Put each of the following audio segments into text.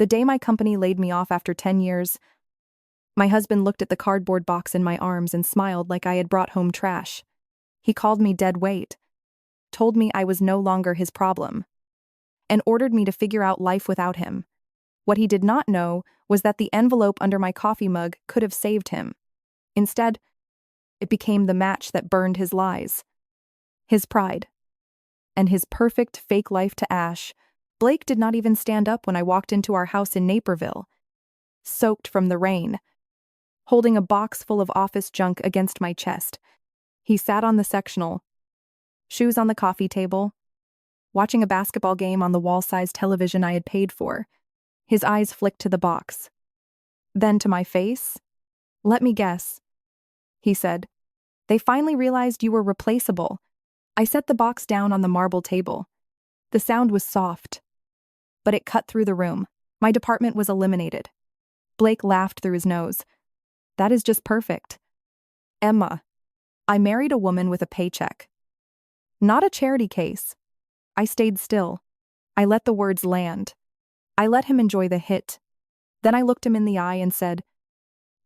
The day my company laid me off after 10 years, my husband looked at the cardboard box in my arms and smiled like I had brought home trash. He called me dead weight, told me I was no longer his problem, and ordered me to figure out life without him. What he did not know was that the envelope under my coffee mug could have saved him. Instead, it became the match that burned his lies, his pride, and his perfect fake life to ash. Blake did not even stand up when I walked into our house in Naperville, soaked from the rain, holding a box full of office junk against my chest. He sat on the sectional, shoes on the coffee table, watching a basketball game on the wall-sized television I had paid for. His eyes flicked to the box, then to my face. "Let me guess," he said. "They finally realized you were replaceable." I set the box down on the marble table. The sound was soft, but it cut through the room. My department was eliminated. Blake laughed through his nose. "That is just perfect. Emma, I married a woman with a paycheck. Not a charity case." I stayed still. I let the words land. I let him enjoy the hit. Then I looked him in the eye and said,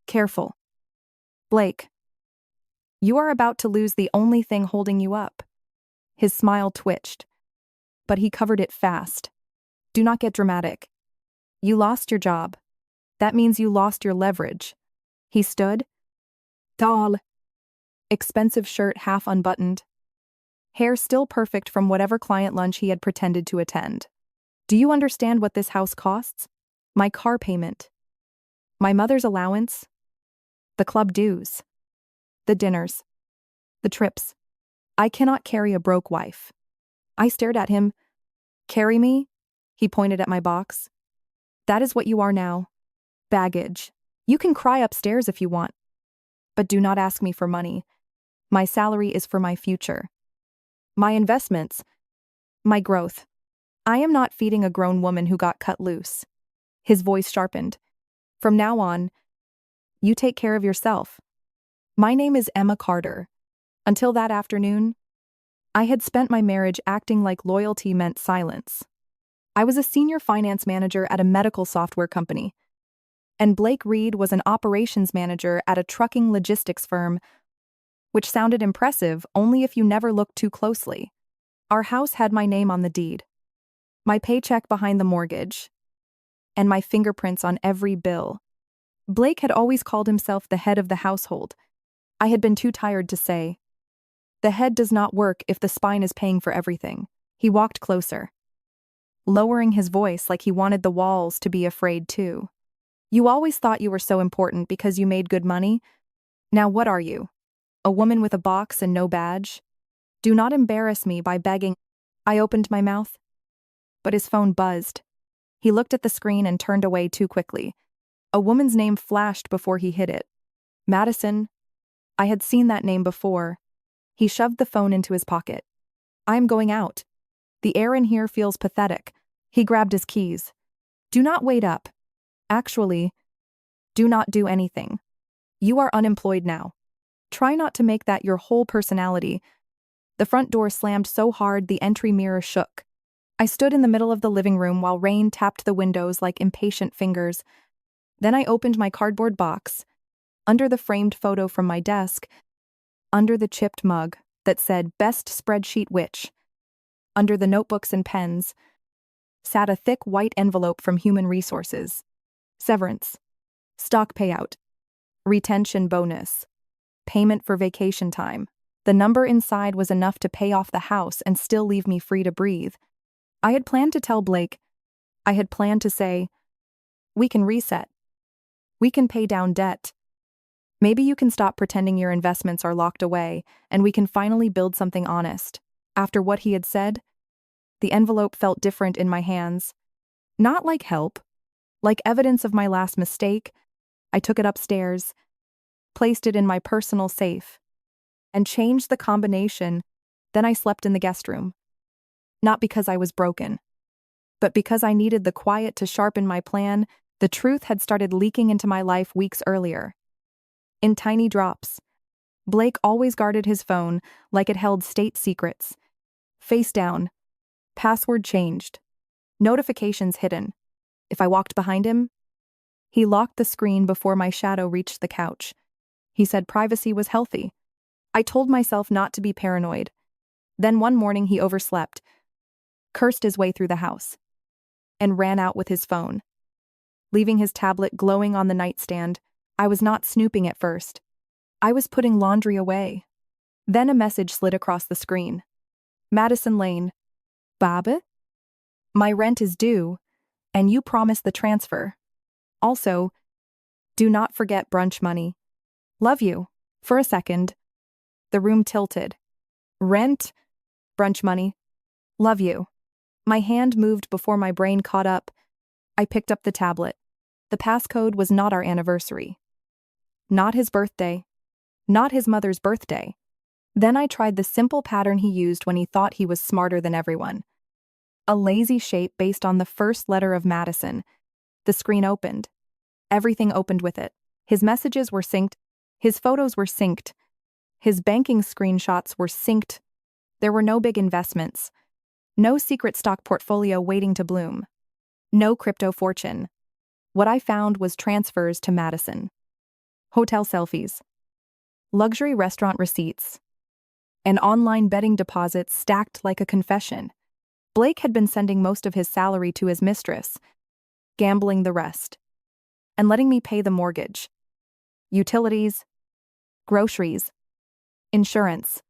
"Careful. Blake, you are about to lose the only thing holding you up." His smile twitched, but he covered it fast. "Do not get dramatic. You lost your job. That means you lost your leverage." He stood, tall, expensive shirt half unbuttoned, hair still perfect from whatever client lunch he had pretended to attend. "Do you understand what this house costs? My car payment, my mother's allowance, the club dues, the dinners, the trips. I cannot carry a broke wife." I stared at him. "Carry me?" He pointed at my box. "That is what you are now. Baggage. You can cry upstairs if you want, but do not ask me for money. My salary is for my future, my investments, my growth. I am not feeding a grown woman who got cut loose." His voice sharpened. "From now on, you take care of yourself. My name is Emma Carter." Until that afternoon, I had spent my marriage acting like loyalty meant silence. I was a senior finance manager at a medical software company, and Blake Reed was an operations manager at a trucking logistics firm, which sounded impressive only if you never looked too closely. Our house had my name on the deed, my paycheck behind the mortgage, and my fingerprints on every bill. Blake had always called himself the head of the household. I had been too tired to say, "The head does not work if the spine is paying for everything." He walked closer, lowering his voice like he wanted the walls to be afraid too. "You always thought you were so important because you made good money. Now what are you? A woman with a box and no badge? Do not embarrass me by begging." I opened my mouth, but his phone buzzed. He looked at the screen and turned away too quickly. A woman's name flashed before he hit it. Madison. I had seen that name before. He shoved the phone into his pocket. "I am going out. The air in here feels pathetic." He grabbed his keys. "Do not wait up. Actually, do not do anything. You are unemployed now. Try not to make that your whole personality." The front door slammed so hard the entry mirror shook. I stood in the middle of the living room while rain tapped the windows like impatient fingers. Then I opened my cardboard box. Under the framed photo from my desk, under the chipped mug that said "Best Spreadsheet Witch," under the notebooks and pens, sat a thick white envelope from Human Resources. Severance, stock payout, retention bonus, payment for vacation time. The number inside was enough to pay off the house and still leave me free to breathe. I had planned to tell Blake. I had planned to say, "We can reset. We can pay down debt. Maybe you can stop pretending your investments are locked away, and we can finally build something honest." After what he had said, the envelope felt different in my hands. Not like help, like evidence of my last mistake. I took it upstairs, placed it in my personal safe, and changed the combination. Then I slept in the guest room. Not because I was broken, but because I needed the quiet to sharpen my plan. The truth had started leaking into my life weeks earlier. In tiny drops. Blake always guarded his phone like it held state secrets. Face down. Password changed. Notifications hidden. If I walked behind him? He locked the screen before my shadow reached the couch. He said privacy was healthy. I told myself not to be paranoid. Then one morning he overslept, cursed his way through the house, and ran out with his phone. Leaving his tablet glowing on the nightstand, I was not snooping at first. I was putting laundry away. Then a message slid across the screen. Madison Lane. Babe? My rent is due, and you promised the transfer. Also, do not forget brunch money. Love you. For a second, the room tilted. Rent? Brunch money. Love you. My hand moved before my brain caught up. I picked up the tablet. The passcode was not our anniversary. Not his birthday. Not his mother's birthday. Then I tried the simple pattern he used when he thought he was smarter than everyone. A lazy shape based on the first letter of Madison. The screen opened. Everything opened with it. His messages were synced. His photos were synced. His banking screenshots were synced. There were no big investments. No secret stock portfolio waiting to bloom. No crypto fortune. What I found was transfers to Madison. Hotel selfies. Luxury restaurant receipts. And online betting deposits stacked like a confession. Blake had been sending most of his salary to his mistress, gambling the rest, and letting me pay the mortgage, utilities, groceries, insurance,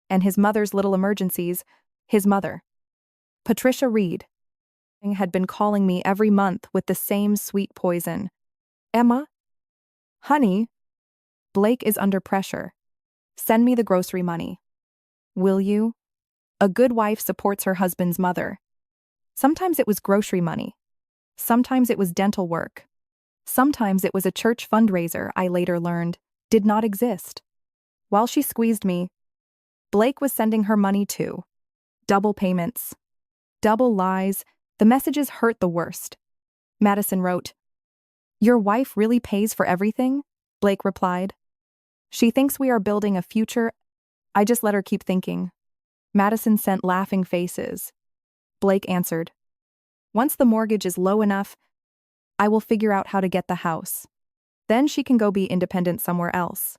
and his mother's little emergencies. His mother, Patricia Reed, had been calling me every month with the same sweet poison. Emma? Honey? Blake is under pressure. Send me the grocery money. Will you? A good wife supports her husband's mother. Sometimes it was grocery money. Sometimes it was dental work. Sometimes it was a church fundraiser I later learned did not exist. While she squeezed me, Blake was sending her money too. Double payments. Double lies. The messages hurt the worst. Madison wrote, "Your wife really pays for everything?" Blake replied. "She thinks we are building a future." I just let her keep thinking. Madison sent laughing faces. Blake answered, "Once the mortgage is low enough, I will figure out how to get the house. Then she can go be independent somewhere else."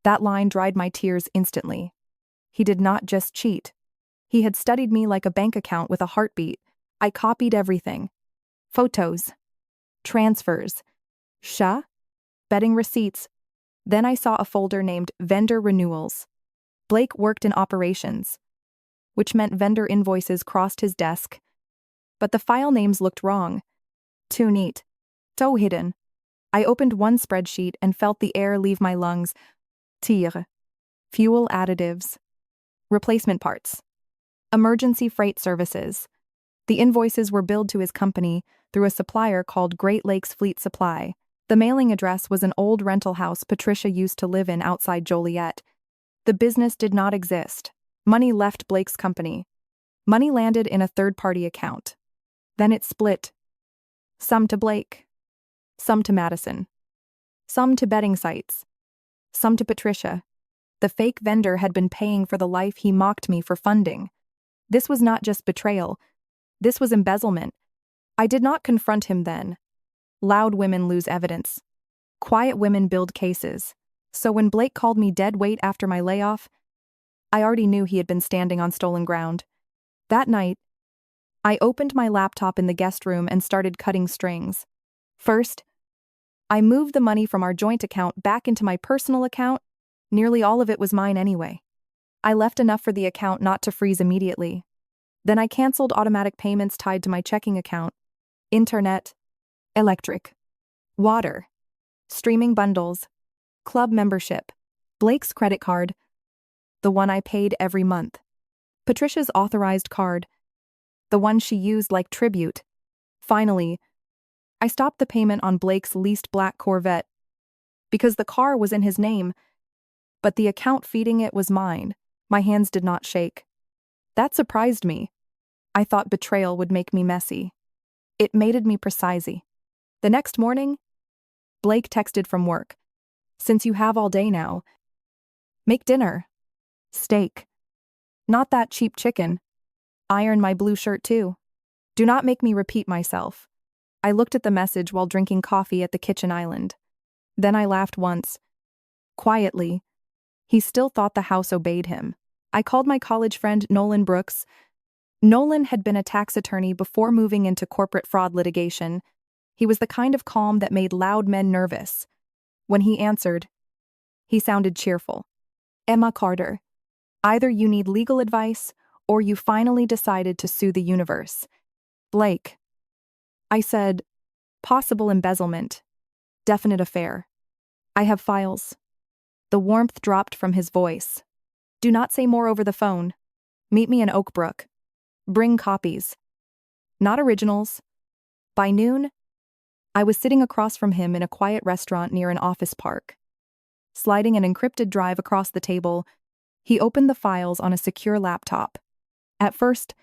That line dried my tears instantly. He did not just cheat. He had studied me like a bank account with a heartbeat. I copied everything. Photos. Transfers. Betting receipts. Then I saw a folder named Vendor Renewals. Blake worked in operations, which meant vendor invoices crossed his desk. But the file names looked wrong. Too neat. So hidden. I opened one spreadsheet and felt the air leave my lungs. Tir. Fuel additives. Replacement parts. Emergency freight services. The invoices were billed to his company through a supplier called Great Lakes Fleet Supply. The mailing address was an old rental house Patricia used to live in outside Joliet. The business did not exist. Money left Blake's company. Money landed in a third-party account. Then it split. Some to Blake. Some to Madison. Some to betting sites. Some to Patricia. The fake vendor had been paying for the life he mocked me for funding. This was not just betrayal. This was embezzlement. I did not confront him then. Loud women lose evidence. Quiet women build cases. So when Blake called me dead weight after my layoff, I already knew he had been standing on stolen ground. That night, I opened my laptop in the guest room and started cutting strings. First, I moved the money from our joint account back into my personal account. Nearly all of it was mine anyway. I left enough for the account not to freeze immediately. Then I canceled automatic payments tied to my checking account. Internet, electric, water, streaming bundles, club membership, Blake's credit card, the one I paid every month, Patricia's authorized card, the one she used like tribute. Finally, I stopped the payment on Blake's leased black Corvette because the car was in his name, but the account feeding it was mine. My hands did not shake. That surprised me. I thought betrayal would make me messy. It mated me precisely. The next morning, Blake texted from work. "Since you have all day now, make dinner. Steak. Not that cheap chicken. Iron my blue shirt too. Do not make me repeat myself. I looked at the message while drinking coffee at the kitchen island. Then I laughed once. Quietly. He still thought the house obeyed him. I called my college friend Nolan Brooks. Nolan had been a tax attorney before moving into corporate fraud litigation. He was the kind of calm that made loud men nervous. When he answered, he sounded cheerful. Emma Carter. Either you need legal advice, or you finally decided to sue the universe. Blake. I said, possible embezzlement. Definite affair. I have files. The warmth dropped from his voice. Do not say more over the phone. Meet me in Oak Brook. Bring copies. Not originals. By noon, I was sitting across from him in a quiet restaurant near an office park. Sliding an encrypted drive across the table, he opened the files on a secure laptop. At first,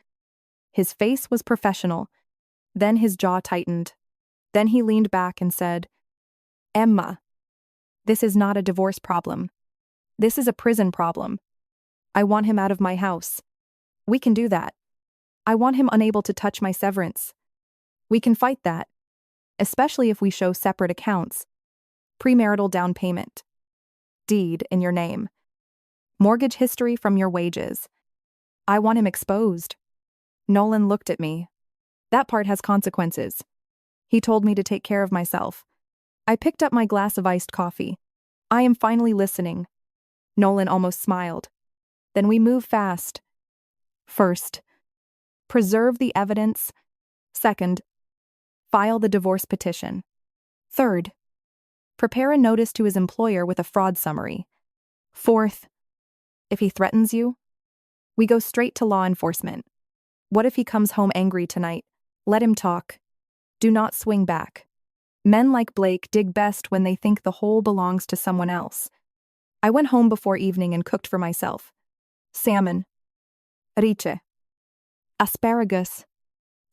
his face was professional. Then his jaw tightened. Then he leaned back and said, Emma, this is not a divorce problem. This is a prison problem. I want him out of my house. We can do that. I want him unable to touch my severance. We can fight that, especially if we show separate accounts. Premarital down payment. Deed in your name. Mortgage history from your wages. I want him exposed. Nolan looked at me. That part has consequences. He told me to take care of myself. I picked up my glass of iced coffee. I am finally listening. Nolan almost smiled. Then we move fast. First, preserve the evidence. Second, file the divorce petition. Third, prepare a notice to his employer with a fraud summary. Fourth, if he threatens you, we go straight to law enforcement. What if he comes home angry tonight? Let him talk. Do not swing back. Men like Blake dig best when they think the whole belongs to someone else. I went home before evening and cooked for myself. Salmon. Rice. Asparagus.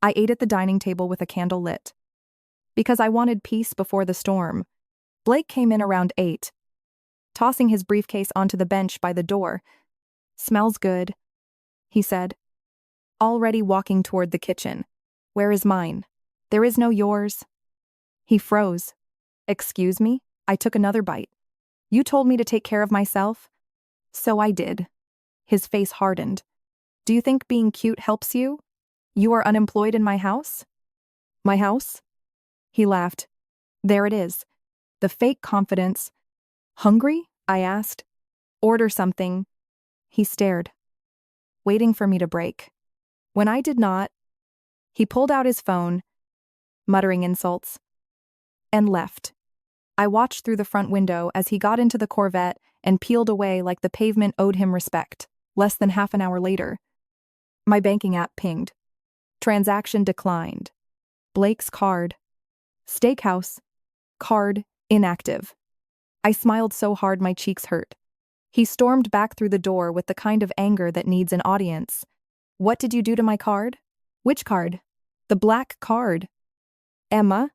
I ate at the dining table with a candle lit. Because I wanted peace before the storm. Blake came in around 8. Tossing his briefcase onto the bench by the door. Smells good, he said. Already walking toward the kitchen. Where is mine? There is no yours. He froze. Excuse me? I took another bite. You told me to take care of myself? So I did. His face hardened. Do you think being cute helps you? You are unemployed in my house? My house? He laughed. There it is. The fake confidence. Hungry? I asked. Order something. He stared, waiting for me to break. When I did not, he pulled out his phone, muttering insults, and left. I watched through the front window as he got into the Corvette and peeled away like the pavement owed him respect. Less than half an hour later, my banking app pinged. Transaction declined. Blake's card. Steakhouse. Card inactive. I smiled so hard my cheeks hurt. He stormed back through the door with the kind of anger that needs an audience. What did you do to my card? Which card? The black card. Emma?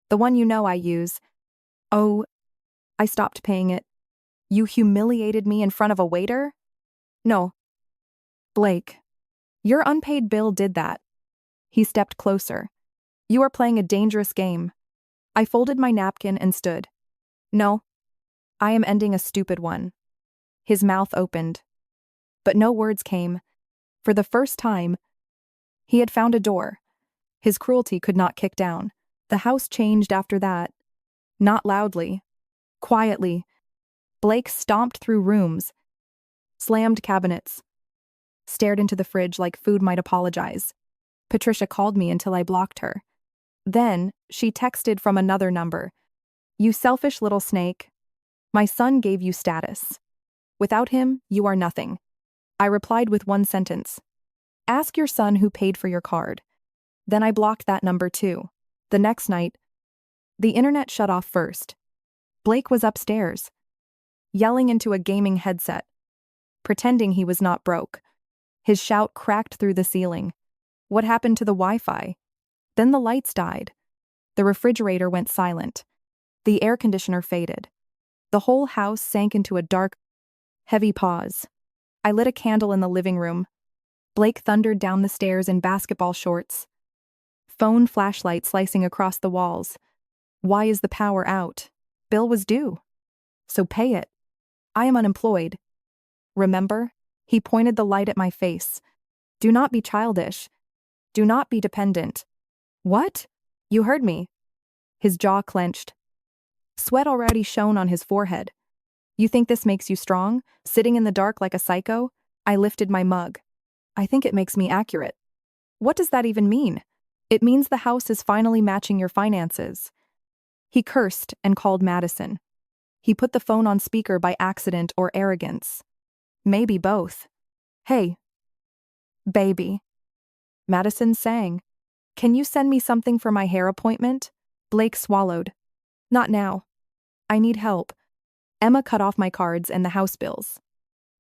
The one you know I use. Oh, I stopped paying it. You humiliated me in front of a waiter? No. Blake. Your unpaid bill did that. He stepped closer. You are playing a dangerous game. I folded my napkin and stood. No. I am ending a stupid one. His mouth opened. But no words came. For the first time, he had found a door. His cruelty could not kick down. The house changed after that. Not loudly. Quietly. Blake stomped through rooms, slammed cabinets, stared into the fridge like food might apologize. Patricia called me until I blocked her. Then, she texted from another number. You selfish little snake. My son gave you status. Without him, you are nothing. I replied with one sentence. Ask your son who paid for your card. Then I blocked that number too. The next night, the internet shut off first. Blake was upstairs, yelling into a gaming headset, pretending he was not broke. His shout cracked through the ceiling. What happened to the Wi-Fi? Then the lights died. The refrigerator went silent. The air conditioner faded. The whole house sank into a dark, heavy pause. I lit a candle in the living room. Blake thundered down the stairs in basketball shorts. Phone flashlight slicing across the walls. Why is the power out? Bill was due. So pay it. I am unemployed. Remember? He pointed the light at my face. Do not be childish. Do not be dependent. What? You heard me. His jaw clenched. Sweat already shone on his forehead. You think this makes you strong, sitting in the dark like a psycho? I lifted my mug. I think it makes me accurate. What does that even mean? It means the house is finally matching your finances. He cursed and called Madison. He put the phone on speaker by accident or arrogance. Maybe both. Hey. Baby. Madison sang. Can you send me something for my hair appointment? Blake swallowed. Not now. I need help. Emma cut off my cards and the house bills.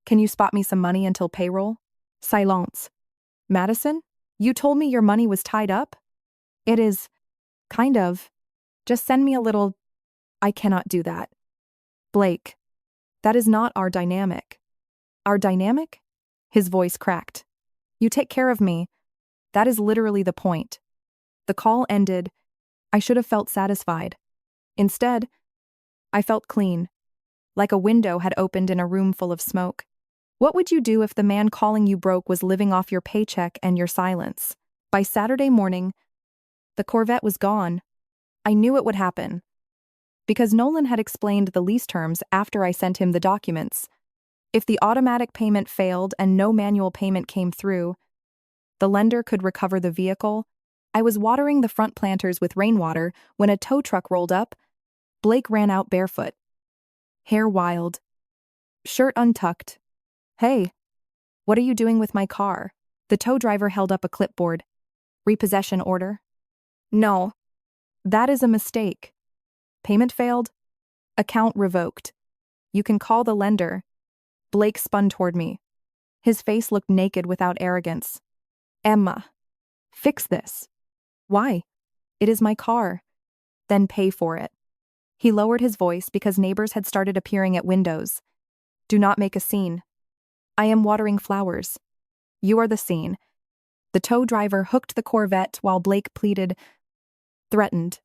Can you spot me some money until payroll? Silence. Madison? You told me your money was tied up? It is. Kind of. Just send me a little. I cannot do that. Blake. That is not our dynamic. Our dynamic? His voice cracked. You take care of me. That is literally the point. The call ended. I should have felt satisfied. Instead, I felt clean. Like a window had opened in a room full of smoke. What would you do if the man calling you broke was living off your paycheck and your silence? By Saturday morning, the Corvette was gone. I knew it would happen. Because Nolan had explained the lease terms after I sent him the documents. If the automatic payment failed and no manual payment came through, the lender could recover the vehicle. I was watering the front planters with rainwater when a tow truck rolled up. Blake ran out barefoot. Hair wild. Shirt untucked. Hey, what are you doing with my car? The tow driver held up a clipboard. Repossession order? No. That is a mistake. Payment failed? Account revoked. You can call the lender. Blake spun toward me. His face looked naked without arrogance. Emma. Fix this. Why? It is my car. Then pay for it. He lowered his voice because neighbors had started appearing at windows. Do not make a scene. I am watering flowers. You are the scene. The tow driver hooked the Corvette while Blake pleaded, threatened,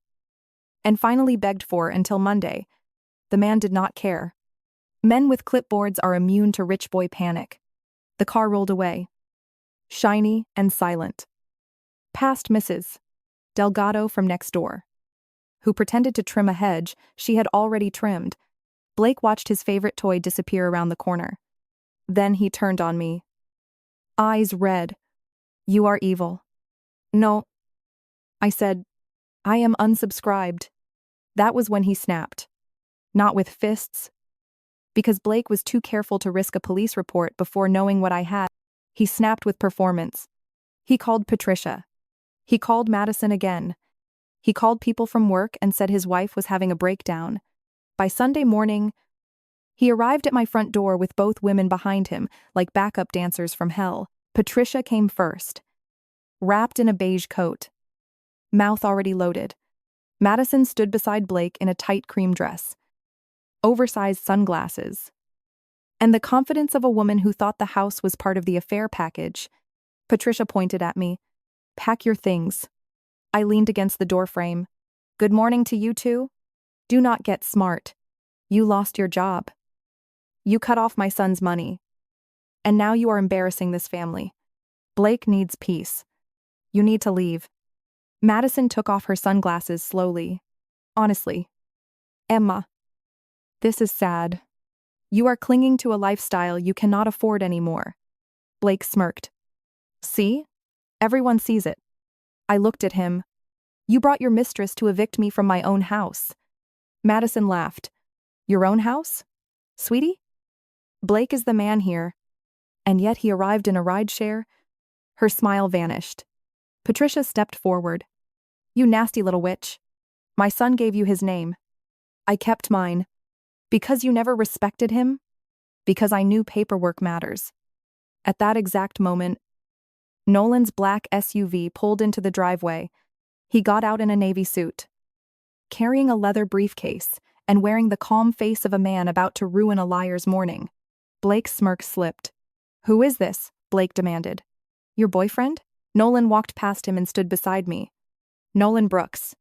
and finally begged for until Monday. The man did not care. Men with clipboards are immune to rich boy panic. The car rolled away. Shiny and silent. Past Mrs. Delgado from next door, who pretended to trim a hedge she had already trimmed. Blake watched his favorite toy disappear around the corner. Then he turned on me. Eyes red. You are evil. No. I said, I am unsubscribed. That was when he snapped. Not with fists. Because Blake was too careful to risk a police report before knowing what I had, he snapped with performance. He called Patricia. He called Madison again. He called people from work and said his wife was having a breakdown. By Sunday morning, he arrived at my front door with both women behind him, like backup dancers from hell. Patricia came first, wrapped in a beige coat, mouth already loaded. Madison stood beside Blake in a tight cream dress, oversized sunglasses, and the confidence of a woman who thought the house was part of the affair package. Patricia pointed at me. Pack your things. I leaned against the doorframe. Good morning to you two. Do not get smart. You lost your job. You cut off my son's money. And now you are embarrassing this family. Blake needs peace. You need to leave. Madison took off her sunglasses slowly. Honestly. Emma. This is sad. You are clinging to a lifestyle you cannot afford anymore. Blake smirked. See? Everyone sees it. I looked at him. You brought your mistress to evict me from my own house. Madison laughed. Your own house? Sweetie? Blake is the man here. And yet he arrived in a rideshare? Her smile vanished. Patricia stepped forward. You nasty little witch. My son gave you his name. I kept mine. Because you never respected him? Because I knew paperwork matters. At that exact moment, Nolan's black SUV pulled into the driveway. He got out in a navy suit, carrying a leather briefcase and wearing the calm face of a man about to ruin a liar's morning. Blake's smirk slipped. Who is this? Blake demanded. Your boyfriend? Nolan walked past him and stood beside me. Nolan Brooks,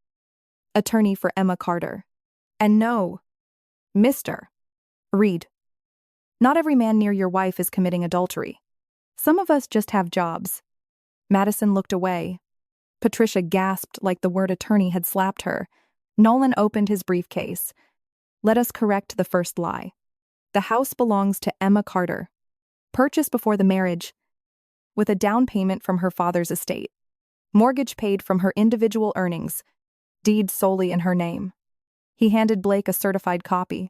attorney for Emma Carter. And no, Mr. Reed. Not every man near your wife is committing adultery. Some of us just have jobs. Madison looked away. Patricia gasped like the word attorney had slapped her. Nolan opened his briefcase. Let us correct the first lie. The house belongs to Emma Carter, purchased before the marriage, with a down payment from her father's estate. Mortgage paid from her individual earnings, deed solely in her name. He handed Blake a certified copy.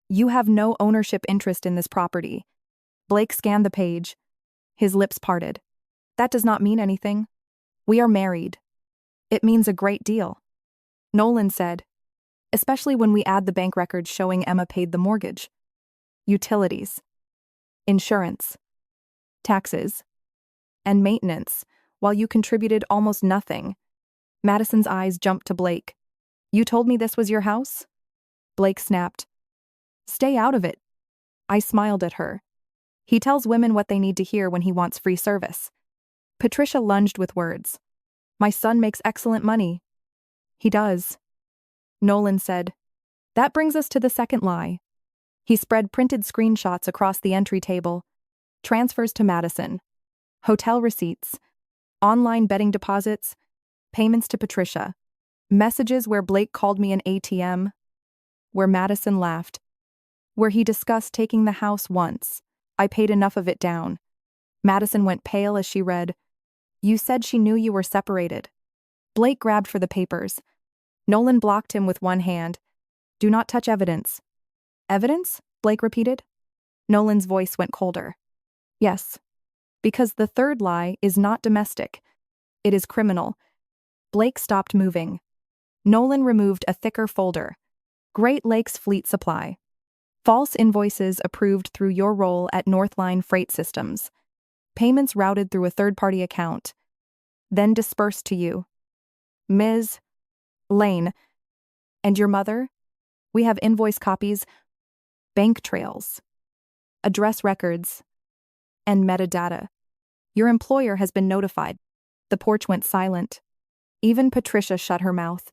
You have no ownership interest in this property. Blake scanned the page. His lips parted. That does not mean anything. We are married. It means a great deal. Nolan said, especially when we add the bank records showing Emma paid the mortgage. Utilities, insurance, taxes, and maintenance, while you contributed almost nothing. Madison's eyes jumped to Blake. You told me this was your house? Blake snapped. Stay out of it. I smiled at her. He tells women what they need to hear when he wants free service. Patricia lunged with words. My son makes excellent money. He does. Nolan said. That brings us to the second lie. He spread printed screenshots across the entry table. Transfers to Madison. Hotel receipts. Online betting deposits. Payments to Patricia. Messages where Blake called me an ATM. Where Madison laughed. Where he discussed taking the house once. I paid enough of it down. Madison went pale as she read. You said she knew you were separated. Blake grabbed for the papers. Nolan blocked him with one hand. Do not touch evidence. Evidence? Blake repeated. Nolan's voice went colder. Yes. Because the third lie is not domestic. It is criminal. Blake stopped moving. Nolan removed a thicker folder. Great Lakes Fleet Supply. False invoices approved through your role at Northline Freight Systems. Payments routed through a third-party account. Then dispersed to you. Ms. Lane. And your mother? We have invoice copies, bank trails, address records, and metadata. Your employer has been notified. The porch went silent. Even Patricia shut her mouth.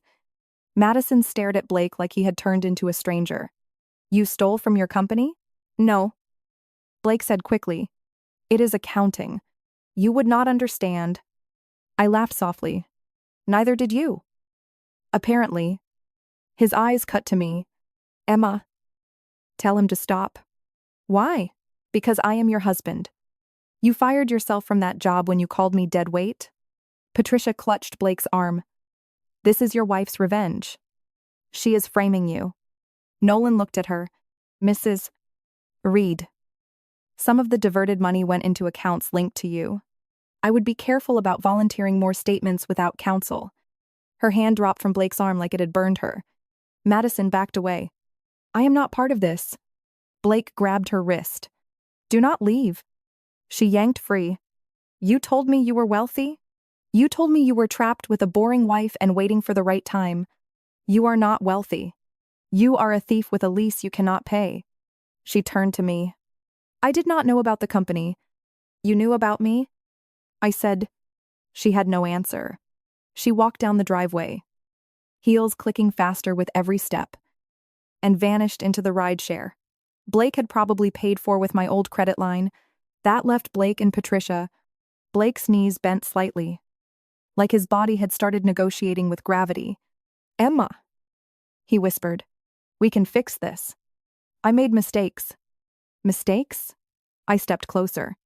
Madison stared at Blake like he had turned into a stranger. You stole from your company? No. Blake said quickly. It is accounting. You would not understand. I laughed softly. Neither did you. Apparently. His eyes cut to me. Emma. Tell him to stop. Why? Because I am your husband. You fired yourself from that job when you called me dead weight? Patricia clutched Blake's arm. This is your wife's revenge. She is framing you. Nolan looked at her. Mrs. Reed. Some of the diverted money went into accounts linked to you. I would be careful about volunteering more statements without counsel. Her hand dropped from Blake's arm like it had burned her. Madison backed away. I am not part of this. Blake grabbed her wrist. Do not leave. She yanked free. You told me you were wealthy? You told me you were trapped with a boring wife and waiting for the right time. You are not wealthy. You are a thief with a lease you cannot pay. She turned to me. I did not know about the company. You knew about me? I said. She had no answer. She walked down the driveway, heels clicking faster with every step, and vanished into the rideshare. Blake had probably paid for with my old credit line. That left Blake and Patricia. Blake's knees bent slightly, like his body had started negotiating with gravity. Emma, he whispered. We can fix this. I made mistakes. Mistakes? I stepped closer.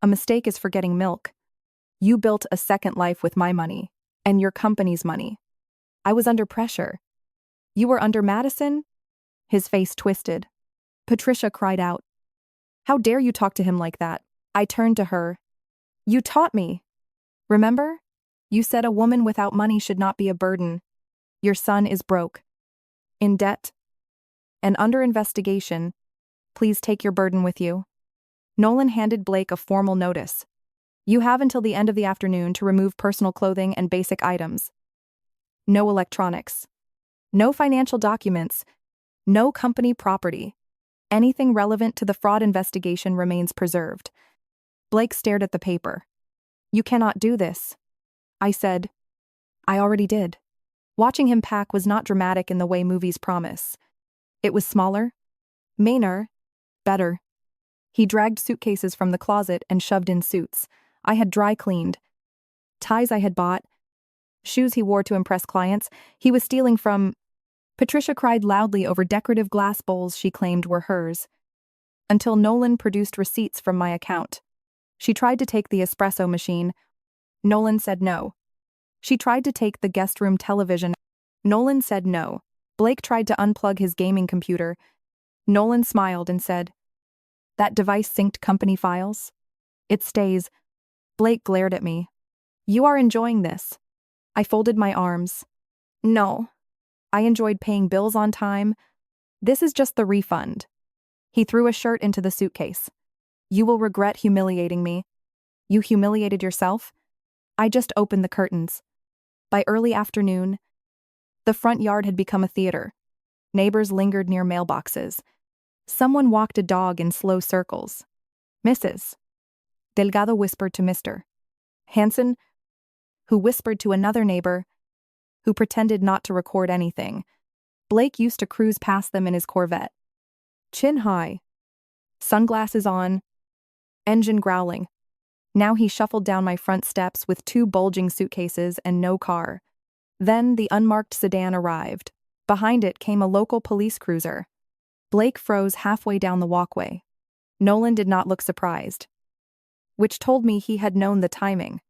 A mistake is forgetting milk. You built a second life with my money, and your company's money. I was under pressure. You were under Madison? His face twisted. Patricia cried out. How dare you talk to him like that? I turned to her. You taught me. Remember? You said a woman without money should not be a burden. Your son is broke. In debt. And under investigation. Please take your burden with you. Nolan handed Blake a formal notice. You have until the end of the afternoon to remove personal clothing and basic items. No electronics. No financial documents. No company property. Anything relevant to the fraud investigation remains preserved. Blake stared at the paper. You cannot do this. I said. I already did. Watching him pack was not dramatic in the way movies promise. It was smaller, meaner, better. He dragged suitcases from the closet and shoved in suits I had dry cleaned, ties I had bought, shoes he wore to impress clients. He was stealing from. Patricia cried loudly over decorative glass bowls she claimed were hers, until Nolan produced receipts from my account. She tried to take the espresso machine. Nolan said no. She tried to take the guest room television. Nolan said no. Blake tried to unplug his gaming computer. Nolan smiled and said, "That device synced company files? It stays." Blake glared at me. "You are enjoying this." I folded my arms. "No. I enjoyed paying bills on time. This is just the refund." He threw a shirt into the suitcase. "You will regret humiliating me." "You humiliated yourself?" I just opened the curtains. By early afternoon, the front yard had become a theater. Neighbors lingered near mailboxes. Someone walked a dog in slow circles. "Mrs." Delgado whispered to Mr. Hanson, who whispered to another neighbor, who pretended not to record anything. Blake used to cruise past them in his Corvette. Chin high, sunglasses on, engine growling. Now he shuffled down my front steps with 2 bulging suitcases and no car. Then the unmarked sedan arrived. Behind it came a local police cruiser. Blake froze halfway down the walkway. Nolan did not look surprised, which told me he had known the timing.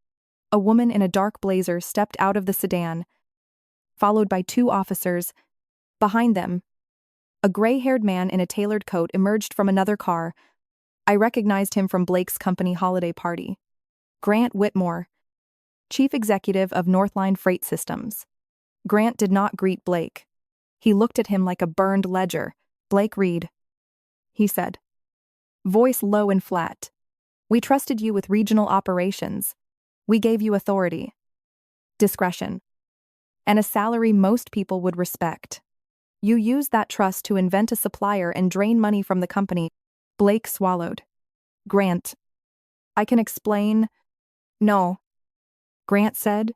A woman in a dark blazer stepped out of the sedan, followed by 2 officers. Behind them, a gray-haired man in a tailored coat emerged from another car. I recognized him from Blake's company holiday party. Grant Whitmore, chief executive of Northline Freight Systems. Grant did not greet Blake. He looked at him like a burned ledger. "Blake Reed," he said, voice low and flat. "We trusted you with regional operations. We gave you authority, discretion, and a salary most people would respect. You used that trust to invent a supplier and drain money from the company." Blake swallowed. "Grant, I can explain." "No," Grant said.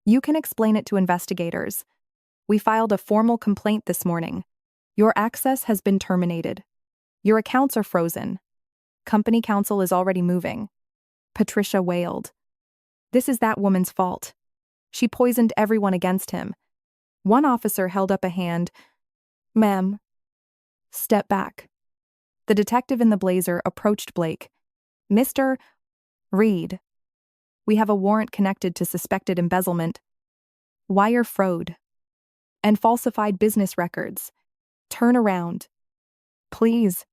"You can explain it to investigators. We filed a formal complaint this morning. Your access has been terminated. Your accounts are frozen. Company counsel is already moving." Patricia wailed. "This is that woman's fault. She poisoned everyone against him." One officer held up a hand. "Ma'am, step back." The detective in the blazer approached Blake. "Mr. Reed, we have a warrant connected to suspected embezzlement, wire fraud, and falsified business records. Turn around. Please."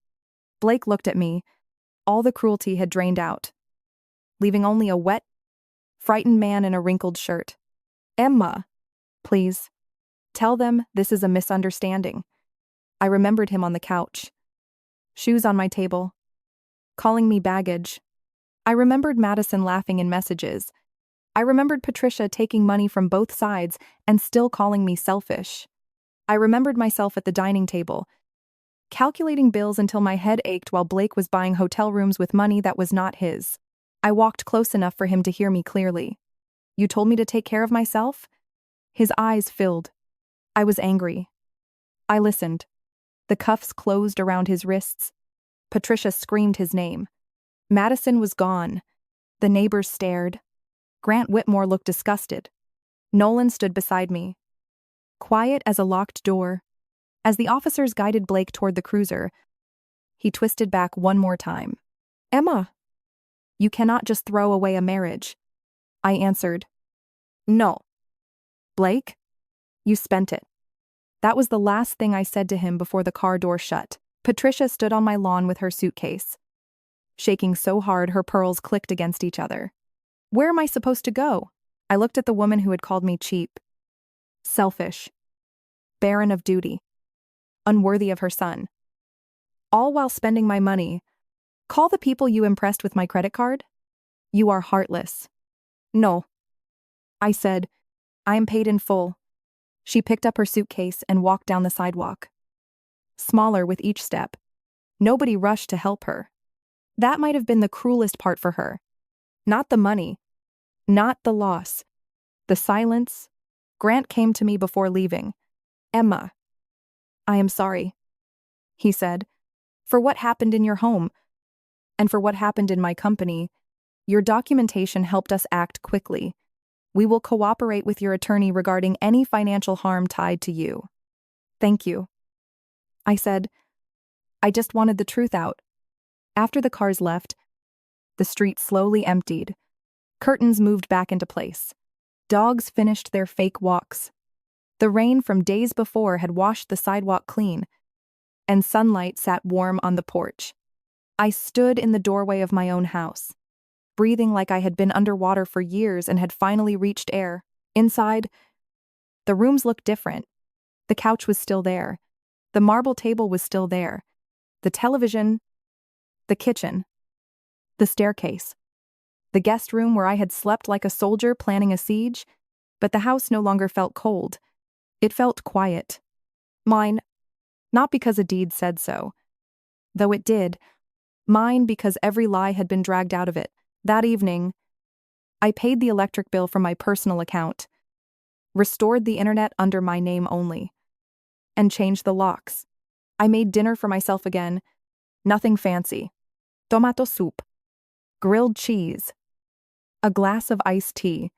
Blake looked at me. All the cruelty had drained out, leaving only a wet, frightened man in a wrinkled shirt. "Emma, please. Tell them this is a misunderstanding." I remembered him on the couch. Shoes on my table. Calling me baggage. I remembered Madison laughing in messages. I remembered Patricia taking money from both sides and still calling me selfish. I remembered myself at the dining table, calculating bills until my head ached while Blake was buying hotel rooms with money that was not his. I walked close enough for him to hear me clearly. "You told me to take care of myself?" His eyes filled. I was angry. I listened. The cuffs closed around his wrists. Patricia screamed his name. Madison was gone. The neighbors stared. Grant Whitmore looked disgusted. Nolan stood beside me, quiet as a locked door. As the officers guided Blake toward the cruiser, he twisted back one more time. "Emma, you cannot just throw away a marriage." I answered, "No." "Blake, you spent it." That was the last thing I said to him before the car door shut. Patricia stood on my lawn with her suitcase, shaking so hard her pearls clicked against each other. "Where am I supposed to go?" I looked at the woman who had called me cheap, selfish, barren of duty, unworthy of her son. All while spending my money. "Call the people you impressed with my credit card? You are heartless." "No," I said. "I am paid in full." She picked up her suitcase and walked down the sidewalk, smaller with each step. Nobody rushed to help her. That might have been the cruelest part for her. Not the money, not the loss, the silence, Grant came to me before leaving. "Emma, I am sorry," he said, "for what happened in your home, and for what happened in my company. Your documentation helped us act quickly. We will cooperate with your attorney regarding any financial harm tied to you." "Thank you," I said. "I just wanted the truth out." After the cars left, the street slowly emptied. Curtains moved back into place. Dogs finished their fake walks. The rain from days before had washed the sidewalk clean, and sunlight sat warm on the porch. I stood in the doorway of my own house, breathing like I had been underwater for years and had finally reached air. Inside, the rooms looked different. The couch was still there. The marble table was still there. The television, the kitchen, the staircase, the guest room where I had slept like a soldier planning a siege, but the house no longer felt cold. It felt quiet. Mine, not because a deed said so, though it did. Mine because every lie had been dragged out of it. That evening, I paid the electric bill from my personal account, restored the internet under my name only, and changed the locks. I made dinner for myself again. Nothing fancy. Tomato soup, grilled cheese, a glass of iced tea.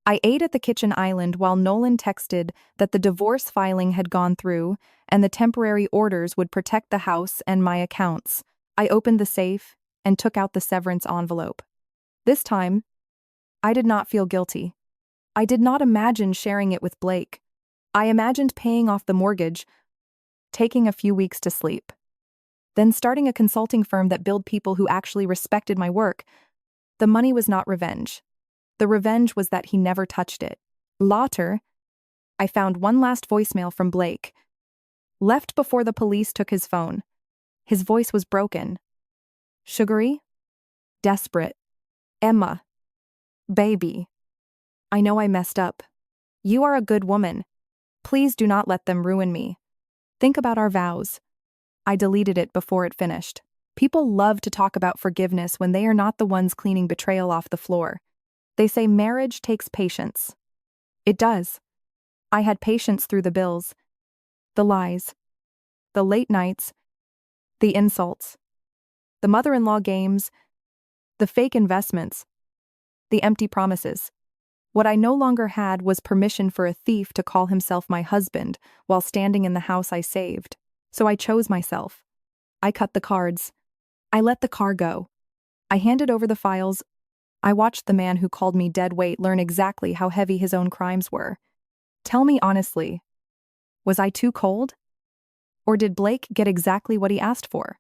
I ate at the kitchen island while Nolan texted that the divorce filing had gone through and the temporary orders would protect the house and my accounts. I opened the safe and took out the severance envelope. This time, I did not feel guilty. I did not imagine sharing it with Blake. I imagined paying off the mortgage, taking a few weeks to sleep, then starting a consulting firm that billed people who actually respected my work. The money was not revenge. The revenge was that he never touched it. Later, I found one last voicemail from Blake, left before the police took his phone. His voice was broken. Sugary? Desperate. "Emma. Baby. I know I messed up. You are a good woman. Please do not let them ruin me. Think about our vows." I deleted it before it finished. People love to talk about forgiveness when they are not the ones cleaning betrayal off the floor. They say marriage takes patience. It does. I had patience through the bills, the lies, the late nights, the insults, the mother-in-law games, the fake investments, the empty promises. What I no longer had was permission for a thief to call himself my husband while standing in the house I saved. So I chose myself. I cut the cards. I let the car go. I handed over the files. I watched the man who called me dead weight learn exactly how heavy his own crimes were. Tell me honestly, was I too cold? Or did Blake get exactly what he asked for?